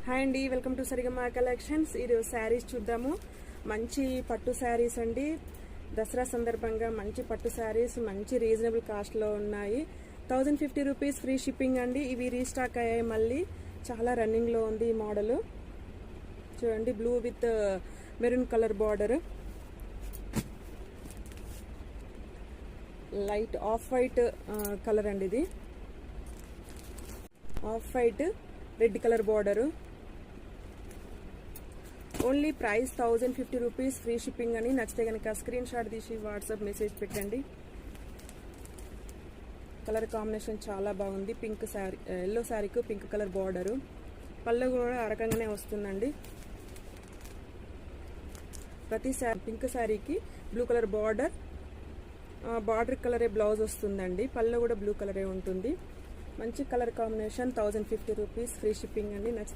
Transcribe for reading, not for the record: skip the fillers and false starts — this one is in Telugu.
హాయ్ అండి, వెల్కమ్ టు సరిగమ కలెక్షన్స్. ఈరోజు శారీస్ చూద్దాము. మంచి పట్టు శారీస్ అండి. దసరా సందర్భంగా మంచి పట్టు శారీస్ మంచి రీజనబుల్ కాస్ట్లో ఉన్నాయి. 1050 రూపీస్ ఫ్రీ షిప్పింగ్ అండి. ఇవి రీస్టాక్ అయ్యాయి, మళ్ళీ చాలా రన్నింగ్లో ఉంది ఈ మోడల్. చూడండి, blue with maroon colour border, light off white colour అండి. ఇది off white red colour border. Only price 1050 rupees free shipping అని. నచ్చితే కనుక స్క్రీన్ షాట్ తీసి వాట్సాప్ మెసేజ్ పెట్టండి. కలర్ కాంబినేషన్ చాలా బాగుంది. పింక్ శారీ, ఎల్లో శారీకు పింక్ కలర్ బార్డరు. పళ్ళు కూడా ఆ రకంగానే వస్తుందండి. ప్రతి పింక్ శారీకి బ్లూ కలర్ బార్డర్, బార్డర్ కలరే బ్లౌజ్ వస్తుందండి. పళ్ళు కూడా బ్లూ కలరే ఉంటుంది. మంచి colour combination. 1050 rupees free shipping అండి. నెక్స్ట్